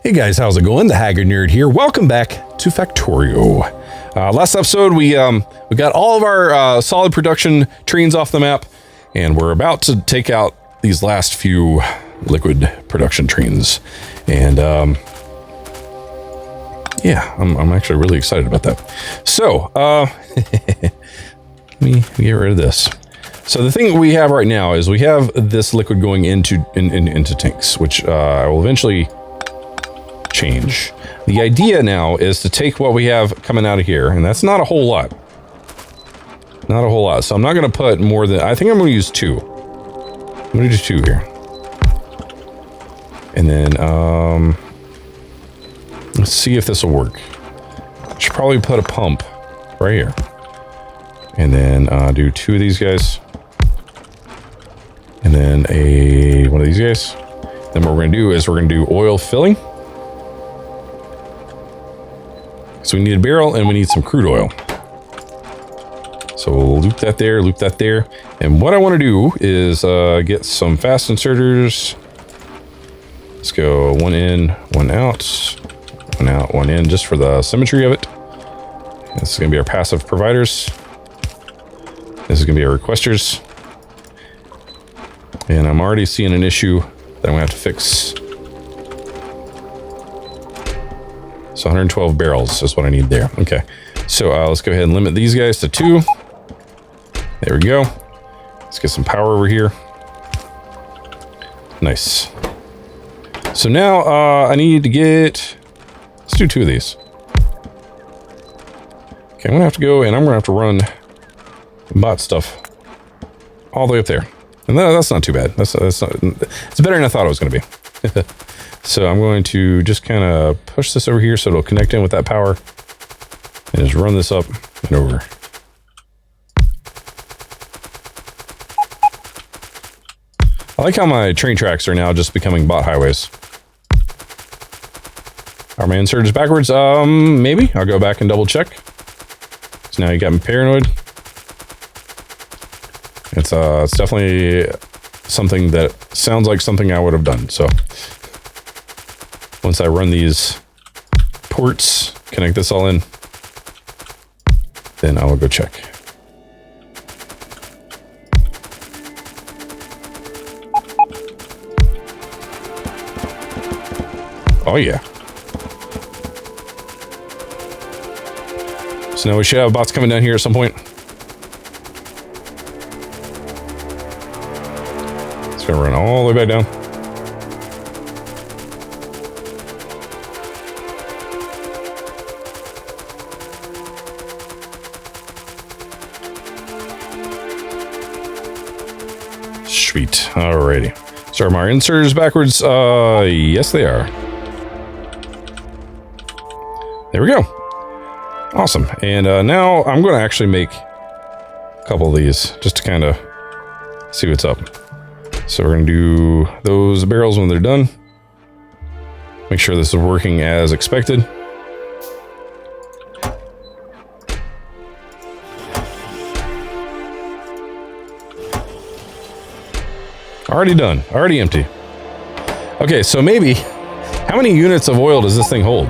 Hey guys, how's it going? The Haggard Nerd here. Welcome back to Factorio. Last episode, we got all of our solid production trains off the map, and we're about to take out these last few liquid production trains. And yeah, I'm actually really excited about that. So let me get rid of this. So the thing we have right now is we have this liquid going into tanks, which I will eventually change. The idea now is to take what we have coming out of here, and that's not a whole lot. Not a whole lot. So I'm not going to put more than, I think I'm going to use 2. I'm going to do 2 here. And then, let's see if this will work. I should probably put a pump right here. And then do 2 of these guys. And then one of these guys. Then what we're going to do is we're going to do oil filling. So we need a barrel and we need some crude oil. So we'll loop that there. And what I want to do is get some fast inserters. Let's go 1 in, 1 out, 1 out, 1 in, just for the symmetry of it. This is going to be our passive providers. This is going to be our requesters. And I'm already seeing an issue that I'm going to have to fix. So 112 barrels is what I need there. Okay, so let's go ahead and limit these guys to 2. There we go. Let's get some power over here. Nice. So now I need to get, let's do 2 of these. Okay, I'm gonna have to go and I'm gonna have to run bot stuff all the way up there. And that's not too bad. That's not, it's better than I thought it was gonna be. So I'm going to just kind of push this over here so it'll connect in with that power and just run this up and over. I like how my train tracks are now just becoming bot highways. Are my inserters backwards? Maybe. I'll go back and double check. So now you got me paranoid. It's definitely something that sounds like something I would have done, so. Once I run these ports, connect this all in, then I will go check. Oh yeah. So now we should have bots coming down here at some point. It's gonna run all the way back down. Sweet. Alrighty. So are my inserters backwards? Yes, they are. There we go. Awesome. And now I'm going to actually make a couple of these just to kind of see what's up. So we're going to do those barrels when they're done. Make sure this is working as expected. Already done. Already empty. Okay, so maybe, how many units of oil does this thing hold?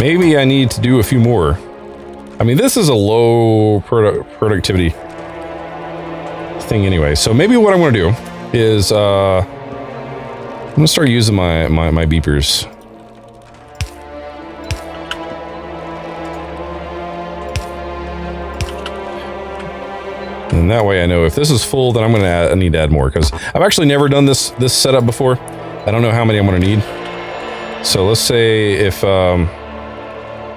Maybe I need to do a few more. I mean, this is a low productivity thing anyway. So maybe what I'm going to do is, I'm going to start using my beepers. And that way I know if this is full, then I need to add more, because I've actually never done this setup before. I don't know how many I'm going to need. So let's say if that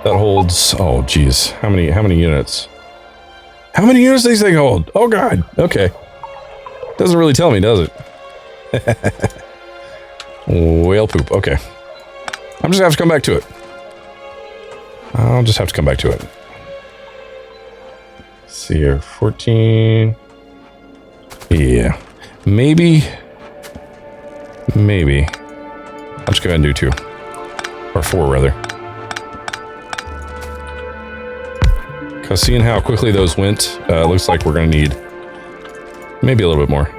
holds, oh geez, how many units? How many units does this thing hold? Oh god, okay. Doesn't really tell me, does it? Whale poop, okay. I'm just gonna have to come back to it. I'll just have to come back to it. See here, 14. Yeah, maybe. I'll just go ahead and do 2. Or 4, rather. Because seeing how quickly those went, looks like we're going to need maybe a little bit more.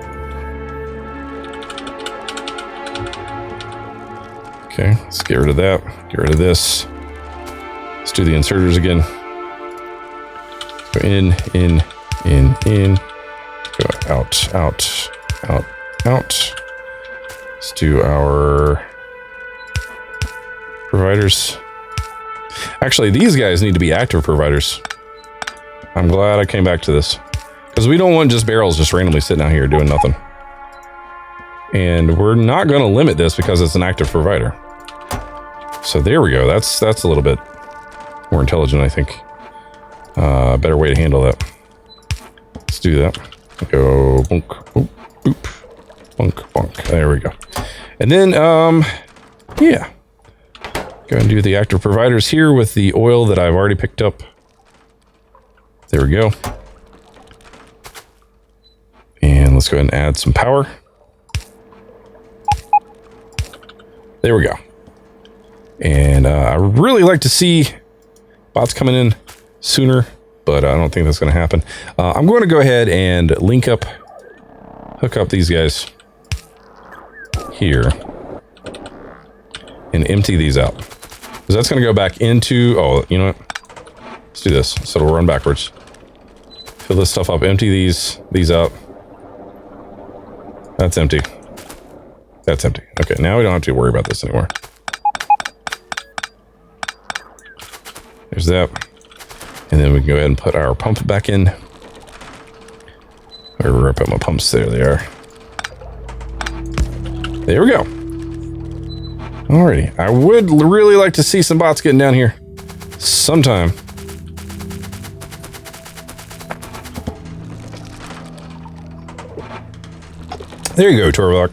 Okay, let's get rid of that. Get rid of this. Let's do the inserters again. Go in. Go out. Let's do our providers. Actually, these guys need to be active providers. I'm glad I came back to this. Because we don't want just barrels just randomly sitting out here doing nothing. And we're not going to limit this because it's an active provider. So there we go. That's a little bit more intelligent, I think. Better way to handle that. Let's do that. Go bonk, boop, boop, bonk, bonk. There we go. And then, yeah. Go and do the active providers here with the oil that I've already picked up. There we go. And let's go ahead and add some power. There we go. And I really like to see bots coming in sooner, but I don't think that's going to happen. I'm going to go ahead and hook up these guys here and empty these out. Because that's going to go back into, oh, you know what? Let's do this. So it'll run backwards. Fill this stuff up, empty these out. That's empty. That's empty. Okay, now we don't have to worry about this anymore. There's that. And then we can go ahead and put our pump back in. Where I put my pumps, there they are. There we go. Alrighty. I would really like to see some bots getting down here sometime. There you go, Torvalok.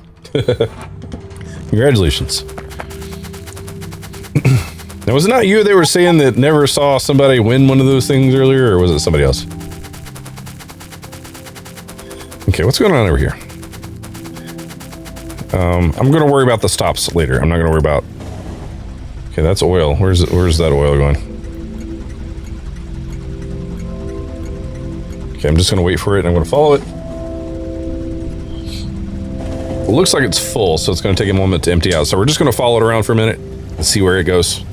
Congratulations. Now, was it not you they were saying that never saw somebody win one of those things earlier, or was it somebody else? Okay, what's going on over here? I'm going to worry about the stops later. I'm not going to worry about... Okay, that's oil. Where's that oil going? Okay, I'm just going to wait for it, and I'm going to follow it. It looks like it's full, so it's going to take a moment to empty out. So we're just going to follow it around for a minute and see where it goes.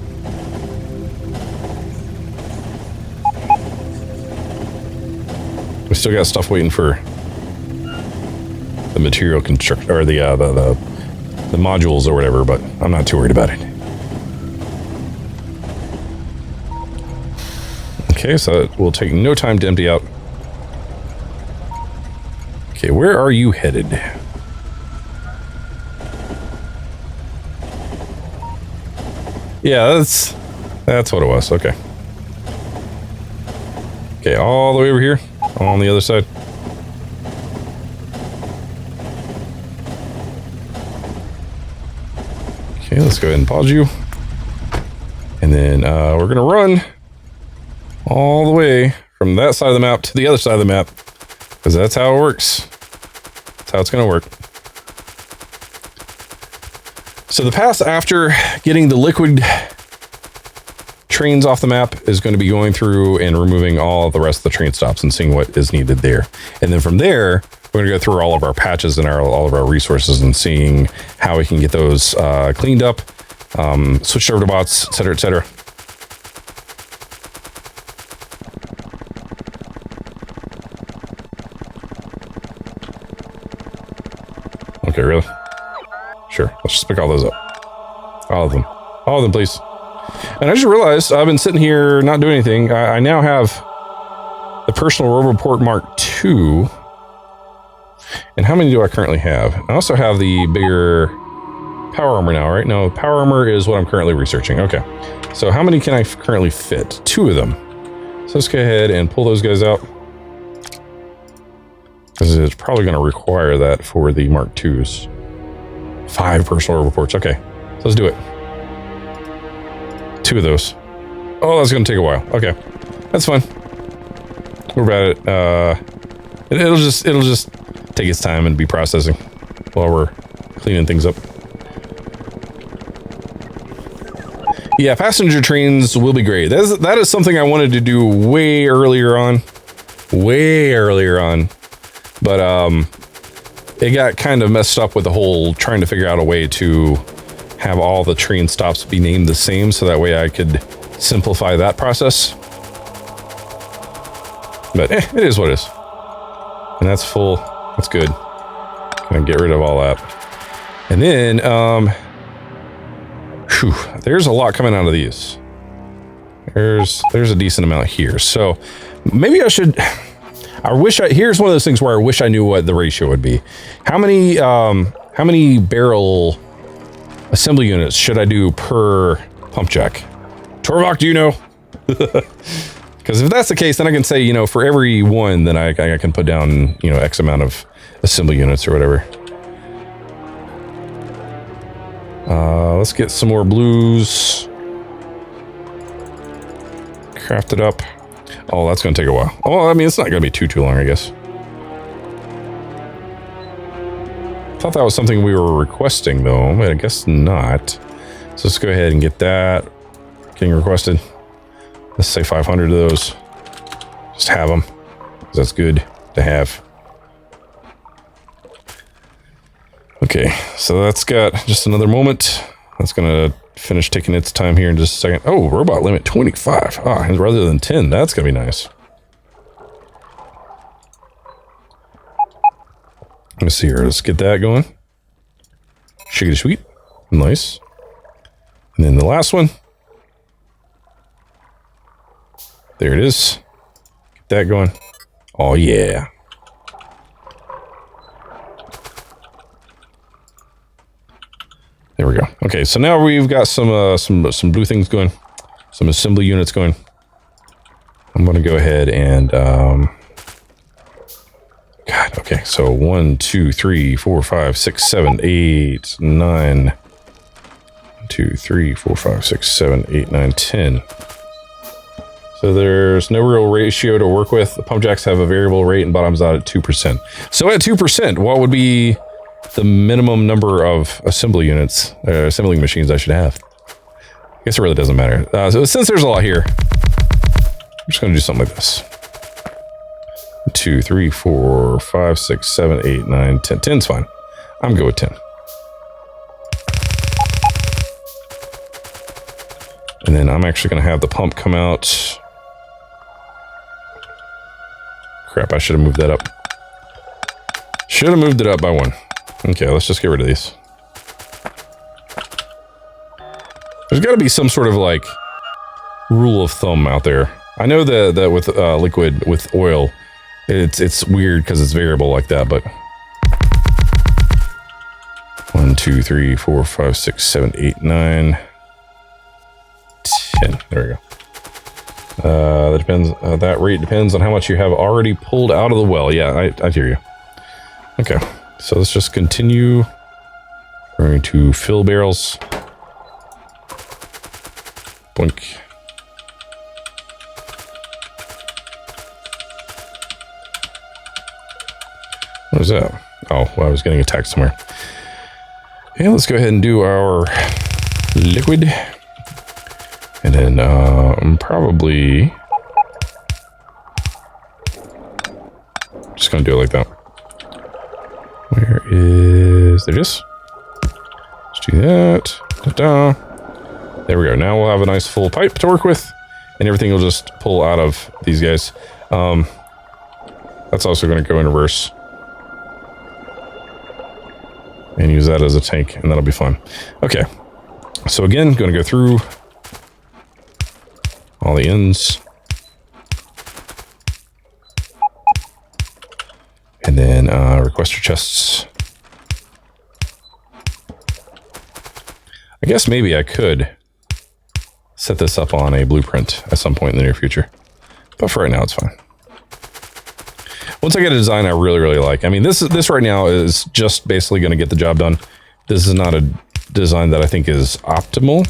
We still got stuff waiting for the material construct, or the modules or whatever, but I'm not too worried about it. Okay, so it will take no time to empty out. Okay, where are you headed? Yeah, that's what it was. Okay. Okay, all the way over here, on the other side. Okay, let's go ahead and pause you. And then we're going to run all the way from that side of the map to the other side of the map, because that's how it works. That's how it's going to work. So the path after getting the liquid trains off the map is going to be going through and removing all of the rest of the train stops and seeing what is needed there. And then from there, we're going to go through all of our patches and all of our resources and seeing how we can get those cleaned up, switched over to bots, et cetera, et cetera. Okay, really? Sure, let's just pick all those up. All of them. All of them, please. And I just realized I've been sitting here not doing anything. I now have the personal Roboport Mark II. And how many do I currently have? I also have the bigger power armor now, right? No, power armor is what I'm currently researching. Okay. So how many can I currently fit? 2 of them. So let's go ahead and pull those guys out, because it's probably going to require that for the Mark IIs. 5 personal reports. Okay, so let's do it. 2 of those. Oh, that's going to take a while. Okay, that's fine. We're about it. It'll just take its time and be processing while we're cleaning things up. Yeah, passenger trains will be great. That is something I wanted to do way earlier on. But it got kind of messed up with the whole trying to figure out a way to have all the train stops be named the same, so that way I could simplify that process. But it is what it is. And that's full. That's good. Gonna get rid of all that. And then, there's a lot coming out of these. There's a decent amount here. So maybe I should, here's one of those things where I wish I knew what the ratio would be. How many barrel assembly units should I do per pump jack? Torvok, do you know? Because if that's the case, then I can say, you know, for every one, then I can put down, you know, X amount of assembly units or whatever. Let's get some more blues. Craft it up. Oh, that's going to take a while. Oh, I mean, it's not going to be too long, I guess. Thought that was something we were requesting, though, but I guess not. So let's go ahead and get that getting requested. Let's say 500 of those. Just have them, because that's good to have. Okay, so that's got just another moment. That's going to finish taking its time here in just a second. Oh, robot limit 25. Ah, rather than 10. That's going to be nice. Let's see here. Let's get that going. Shiggity sweet. Nice. And then the last one. There it is. Get that going. Oh, yeah. There we go. Okay, so now we've got some blue things going, some assembly units going. I'm going to go ahead and God. Okay, so 1, 2, 3, 4, 5, 6, 7, 8, 9. 1, 2, 3, 4, 5, 6, 7, 8, 9, 10. So there's no real ratio to work with. The pump jacks have a variable rate and bottoms out at 2%. So at 2%, what would be the minimum number of assembly units, assembling machines I should have? I guess it really doesn't matter. So since there's a lot here, I'm just going to do something like this. 2, 3, 4, 5, 6, 7, 8, 9, 10. 10's fine. I'm good with 10. And then I'm actually going to have the pump come out. Crap, I should have moved that up. Should have moved it up by 1. Okay, let's just get rid of these. There's got to be some sort of like rule of thumb out there. I know that with liquid, with oil, it's weird because it's variable like that, but 1, 2, 3, 4, 5, 6, 7, 8, 9, 10. There we go. That depends. That rate depends on how much you have already pulled out of the well. Yeah, I hear you. Okay, so let's just continue. We're going to fill barrels. Boink. What was that? Oh, well, I was getting attacked somewhere. Okay, let's go ahead and do our liquid. And then I'm probably just going to do it like that. Where is... There it is. Let's do that. Ta-da. There we go. Now we'll have a nice full pipe to work with. And everything will just pull out of these guys. That's also going to go in reverse. And use that as a tank, and that'll be fun. Okay. So again, going to go through all the ends. And then requester chests. I guess maybe I could set this up on a blueprint at some point in the near future. But for right now, it's fine. Once I get a design I really, really like. I mean, this right now is just basically going to get the job done. This is not a design that I think is optimal.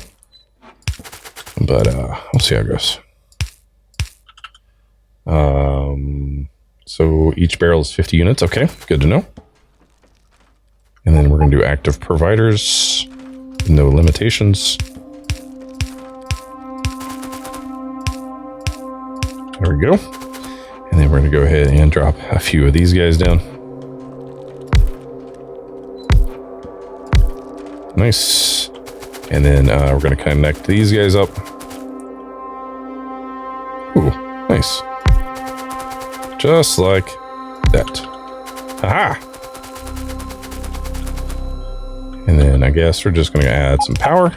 But we'll see how it goes. So each barrel is 50 units. Okay, good to know. And then we're going to do active providers. No limitations. There we go. And then we're going to go ahead and drop a few of these guys down. Nice. And then we're going to connect these guys up. Ooh, nice. Just like that. Aha! And then I guess we're just going to add some power.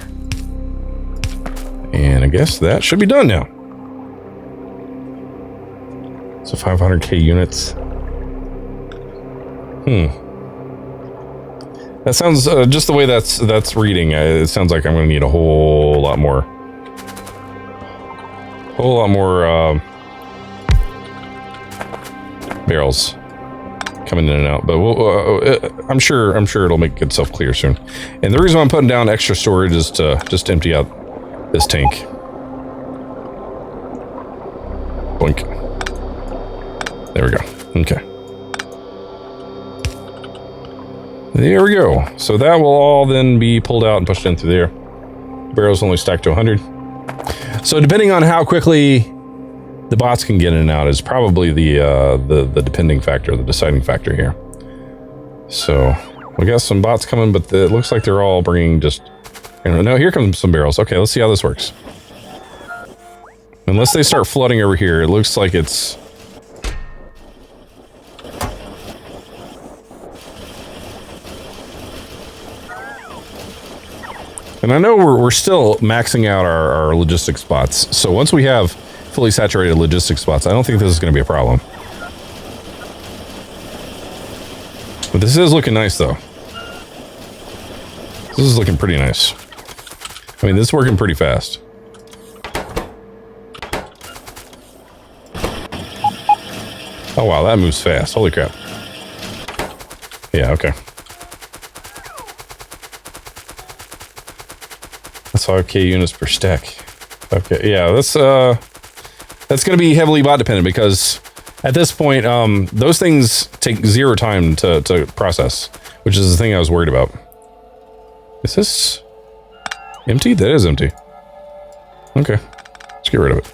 And I guess that should be done now. So 500k units. That sounds, just the way that's reading, it sounds like I'm going to need a whole lot more. Barrels coming in and out, but I'm sure it'll make itself clear soon. And the reason I'm putting down extra storage is to just empty out this tank. Boink. There we go. Okay. There we go. So that will all then be pulled out and pushed in through there. Barrels only stacked to 100. So depending on how quickly the bots can get in and out is probably the depending factor, the deciding factor here. So we got some bots coming, but it looks like they're all bringing just... No, here comes some barrels. Okay, let's see how this works. Unless they start flooding over here, it looks like it's... And I know we're still maxing out our logistics spots. So once we have fully saturated logistics spots, I don't think this is going to be a problem. But this is looking nice, though. This is looking pretty nice. I mean, this is working pretty fast. Oh, wow, that moves fast. Holy crap. Yeah, okay. That's 5k units per stack. Okay, yeah, that's going to be heavily bot dependent because at this point, those things take 0 time to process, which is the thing I was worried about. Is this empty? That is empty. Okay, let's get rid of it.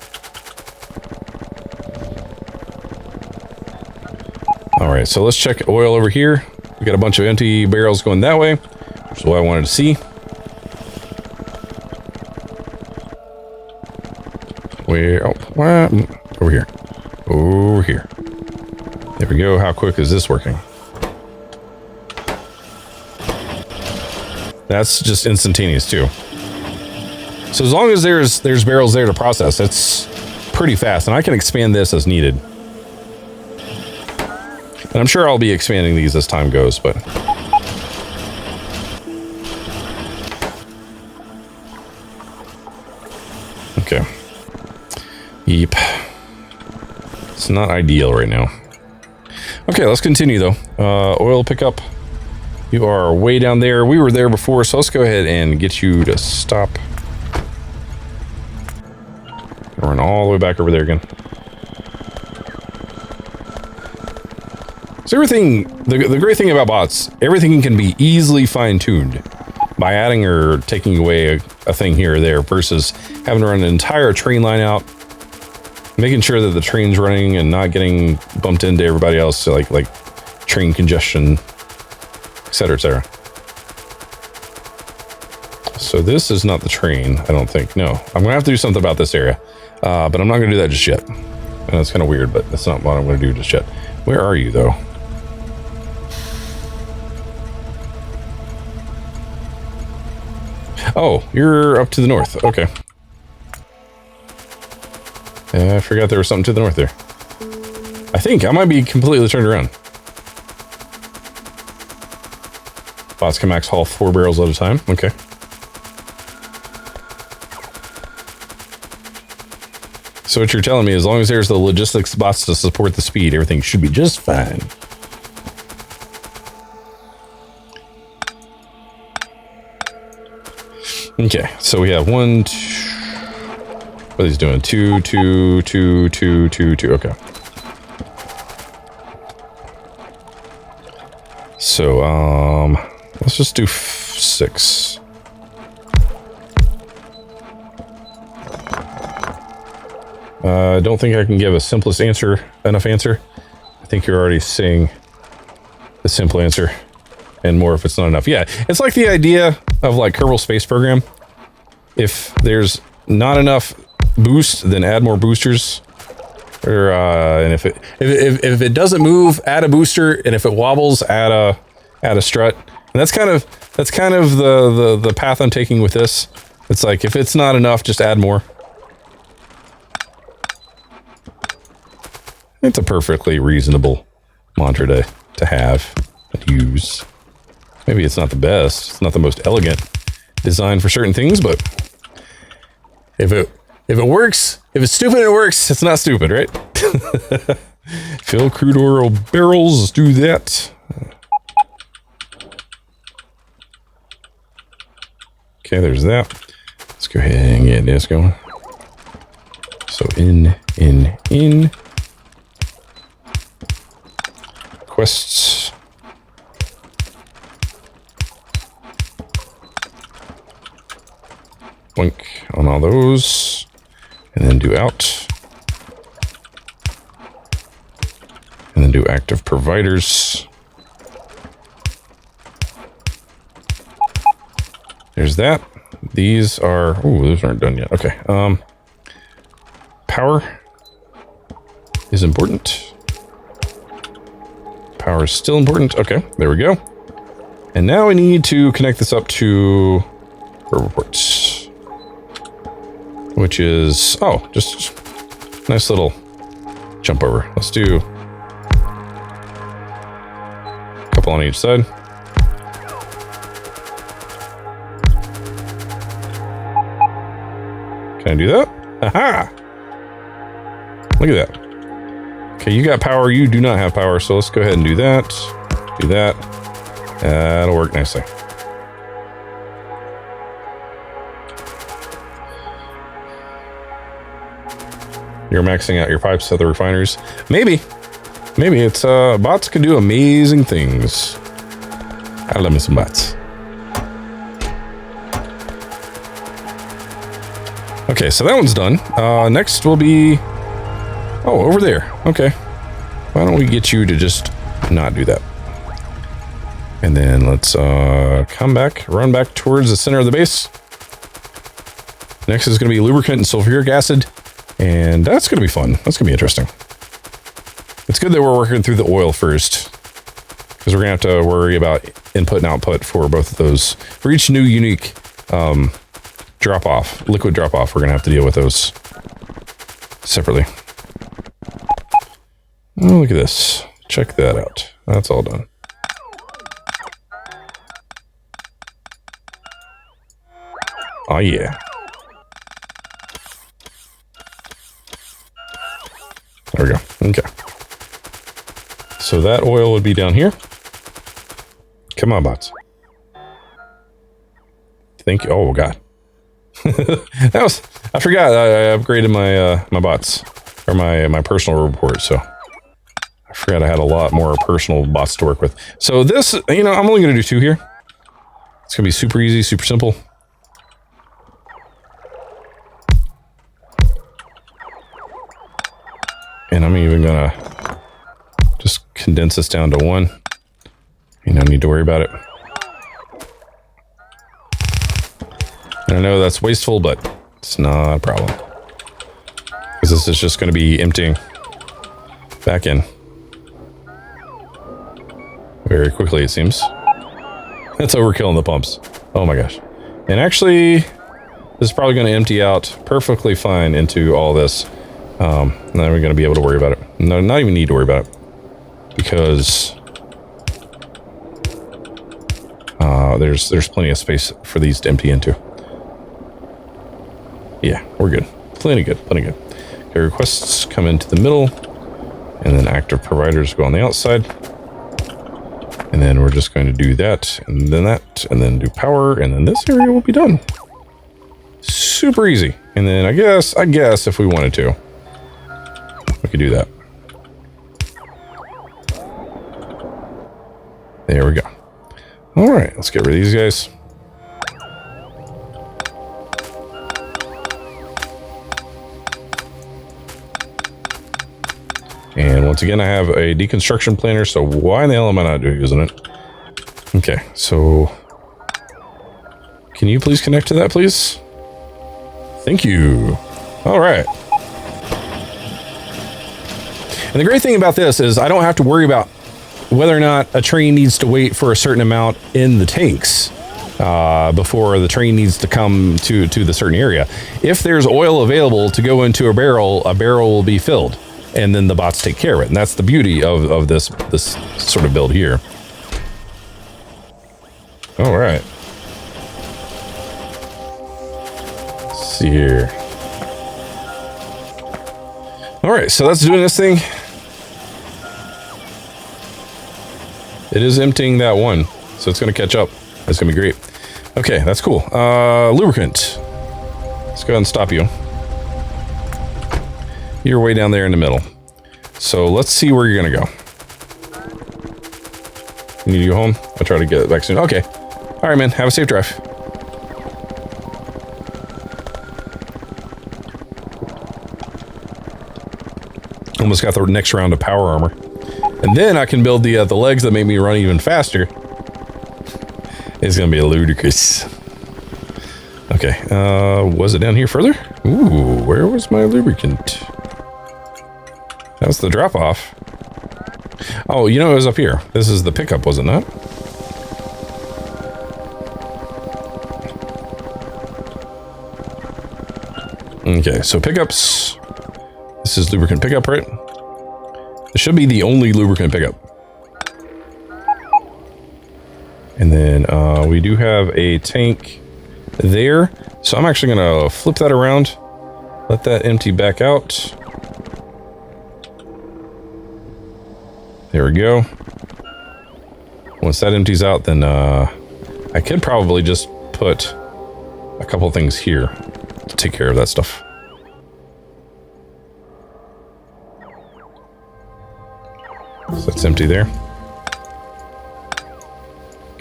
All right, so let's check oil over here. We got a bunch of empty barrels going that way, which is what I wanted to see. Where? Oh, what? Over here. Over here. There we go. How quick is this working? That's just instantaneous too. So as long as there's barrels there to process, it's pretty fast, and I can expand this as needed. And I'm sure I'll be expanding these as time goes, but... Okay. Yep. It's not ideal right now. Okay, let's continue though. Oil pickup. You are way down there. We were there before, so let's go ahead and get you to stop. Run all the way back over there again. So everything, the great thing about bots, everything can be easily fine-tuned by adding or taking away a thing here or there versus having to run an entire train line out, making sure that the train's running and not getting bumped into everybody else, so like train congestion, etc., etc. So this is not the train, I don't think. No, I'm gonna have to do something about this area, but I'm not gonna do that just yet. And that's kind of weird, but that's not what I'm gonna do just yet. Where are you though? Oh, you're up to the north. Okay. I forgot there was something to the north there. I think I might be completely turned around. Bots can max haul 4 barrels at a time. Okay. So what you're telling me, as long as there's the logistics bots to support the speed, everything should be just fine. Okay, so we have 1, 2, what are these doing? 2, 2, 2, 2, 2, 2, okay. So, let's just do 6. I don't think I can give a simplest answer, enough answer. I think you're already saying the simple answer and more if it's not enough. Yeah, it's like the idea of like Kerbal Space Program, if there's not enough boost, then add more boosters. Or and if it doesn't move, add a booster, and if it wobbles, add a strut. And that's kind of the path I'm taking with this. It's like if it's not enough, just add more. It's a perfectly reasonable mantra to have and use. Maybe it's not the best. It's not the most elegant design for certain things, but if it works, if it's stupid and it works, it's not stupid, right? Fill crude oil barrels, let's do that. Okay, there's that. Let's go ahead and get this going. So in. Quests. Blink on all those. And then do out. And then do active providers. There's that. These are... Oh, those aren't done yet. Okay. Power is important. Power is still important. Okay, there we go. And now we need to connect this up to reports. Which is... Oh, just nice little jump over. Let's do a couple on each side. Can I do that? Aha! Look at that. Okay, you got power, you do not have power, so let's go ahead and do that. Do that. That'll work nicely. You're maxing out your pipes at the refineries. Maybe. Maybe it's, bots can do amazing things. I love me some bots. Okay, so that one's done. Next will be... Oh, over there. Okay. Why don't we get you to just not do that? And then let's come back, run back towards the center of the base. Next is going to be lubricant and sulfuric acid. And that's going to be fun. That's going to be interesting. It's good that we're working through the oil first, because we're going to have to worry about input and output for both of those. For each new unique drop-off, liquid drop-off, we're going to have to deal with those separately. Oh, look at this. Check that out. That's all done. Oh, yeah. There we go. Okay. So that oil would be down here. Come on, bots. Thank you. Oh, God. That was... I forgot. I upgraded my my bots. Or my personal report, so... I forgot I had a lot more personal bots to work with. So this, you know, I'm only going to do 2 here. It's going to be super easy, super simple. And I'm even going to just condense this down to 1. You don't need to worry about it. And I know that's wasteful, but it's not a problem. Because this is just going to be emptying back in. Very quickly, it seems. That's overkill in the pumps. Oh my gosh. And actually, this is probably going to empty out perfectly fine into all this. Then we're going to be able to worry about it. No, not even need to worry about it. Because there's plenty of space for these to empty into. Yeah, we're good. Plenty good, plenty good. Okay, requests come into the middle. And then active providers go on the outside. And then we're just going to do that, and then do power, and then this area will be done. Super easy. And then I guess if we wanted to, we could do that. There we go. All right, let's get rid of these guys. And once again, I have a deconstruction planner, so why in the hell am I not using it? Okay, so... Can you please connect to that, please? Thank you. All right. And the great thing about this is I don't have to worry about whether or not a train needs to wait for a certain amount in the tanks before the train needs to come to the certain area. If there's oil available to go into a barrel will be filled, and then the bots take care of it. And that's the beauty of this sort of build here. All right. Let's see here. All right, so that's doing this thing. It is emptying that one, so it's going to catch up. That's going to be great. Okay, that's cool. Lubricant. Let's go ahead and stop you. You're way down there in the middle. So let's see where you're going to go. You need to go home? I'll try to get back soon. Okay. All right, man. Have a safe drive. Almost got the next round of power armor. And then I can build the legs that make me run even faster. It's gonna be ludicrous. Okay, was it down here further? Ooh, where was my lubricant? That was the drop off. Oh, you know, it was up here. This is the pickup, was it not? Okay, so pickups. This is lubricant pickup, right? This should be the only lubricant pickup. And then we do have a tank there. So I'm actually going to flip that around. Let that empty back out. There we go. Once that empties out, then I could probably just put a couple things here to take care of that stuff. So that's empty there.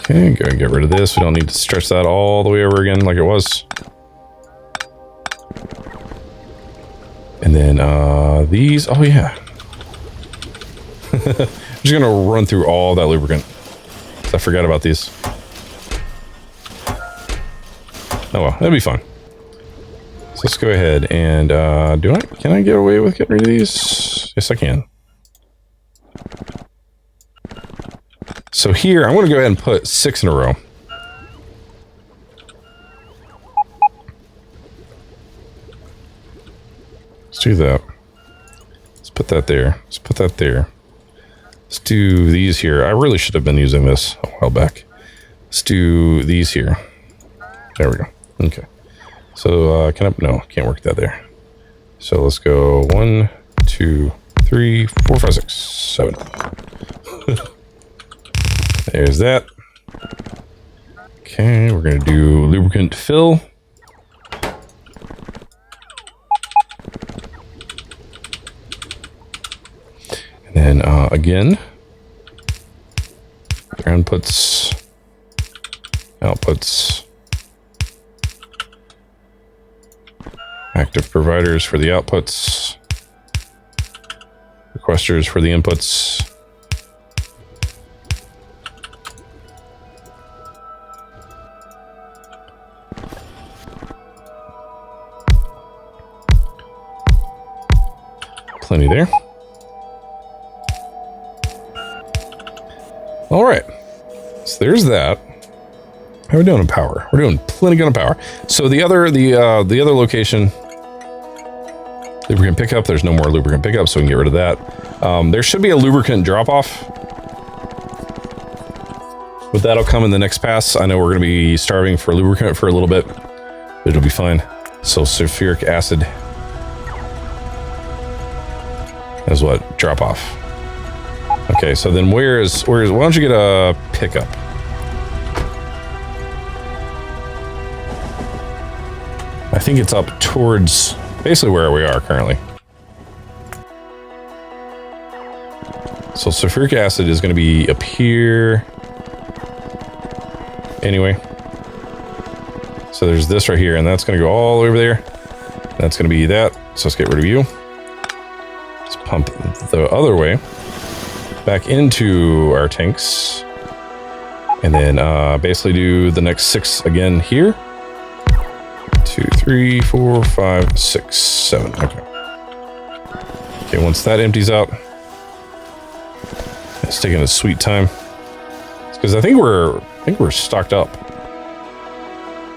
Okay, go and get rid of this. We don't need to stretch that all the way over again like it was. And then these, oh yeah. I'm just gonna run through all that lubricant. I forgot about these. Oh well, that'll be fun. So let's go ahead and can I get away with getting rid of these? Yes, I can. So here, I'm going to go ahead and put 6 in a row. Let's do that. Let's put that there. Let's put that there. Let's do these here. I really should have been using this a while back. Let's do these here. There we go. Okay. So, no, can't work that there. So let's go 1, 2, 3, 4, 5, 6, 7. There's that. Okay, we're going to do lubricant fill. And then again, inputs, outputs, active providers for the outputs, requesters for the inputs. Plenty there. All right, so there's that. How are we doing in power? We're doing plenty good on power. So the other location, lubricant pickup. There's no more lubricant pickup, so we can get rid of that. There should be a lubricant drop off, but that'll come in the next pass. I know we're going to be starving for lubricant for a little bit, but it'll be fine. So sulfuric acid. Is what? Drop off. Okay, so then why don't you get a pickup? I think it's up towards basically where we are currently. So sulfuric acid is going to be up here. Anyway. So there's this right here, and that's going to go all over there. That's going to be that. So let's get rid of you. Pump the other way back into our tanks, and then basically do the next 6 again here. 2, 3, 3, 4, 5, 6, 7. Okay. Okay, once that empties out, it's taking a sweet time. Because I think we're stocked up.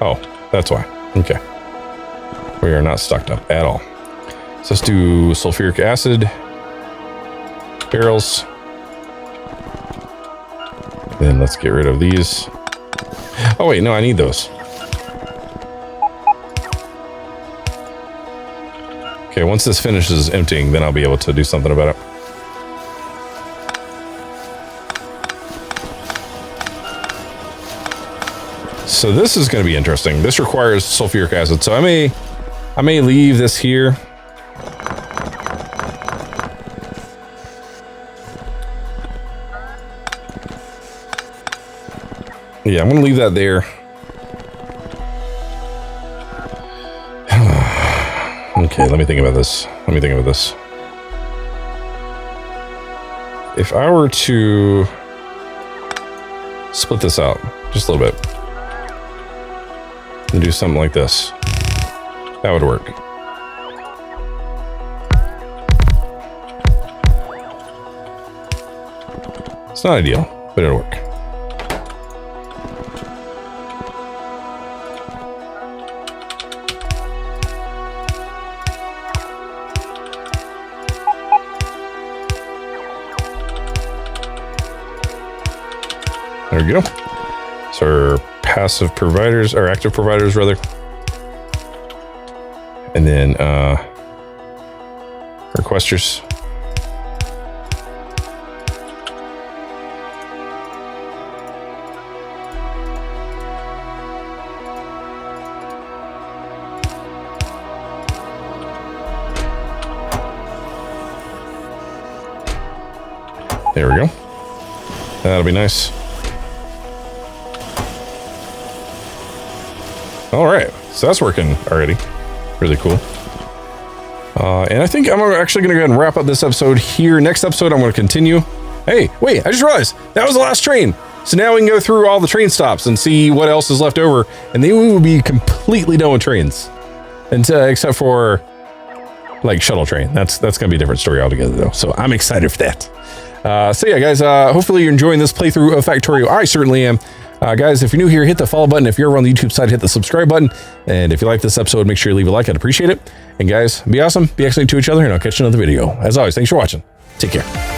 Oh, that's why. Okay. We are not stocked up at all. So let's do sulfuric acid barrels. Then let's get rid of these. Oh wait, no, I need those. Okay, once this finishes emptying, then I'll be able to do something about it. So this is going to be interesting. This requires sulfuric acid. So I may leave this here. Yeah, I'm going to leave that there. Okay, let me think about this. If I were to split this out just a little bit and do something like this, that would work. It's not ideal, but it'll work. There we go. So our passive providers, or active providers rather. And then requesters. There we go. That'll be nice. All right, so that's working already. Really cool. And I think I'm actually going to go ahead and wrap up this episode here. Next episode, I'm going to continue. Hey, wait, I just realized that was the last train. So now we can go through all the train stops and see what else is left over. And then we will be completely done with trains. Except for, like, shuttle train. That's going to be a different story altogether, though. So I'm excited for that. So yeah, guys, hopefully you're enjoying this playthrough of Factorio. I certainly am. Guys, if you're new here, hit the follow button. If you're over on the YouTube side, hit the subscribe button. And if you like this episode, make sure you leave a like. I'd appreciate it. And guys, be awesome, be excellent to each other, and I'll catch you in another video. As always, thanks for watching. Take care.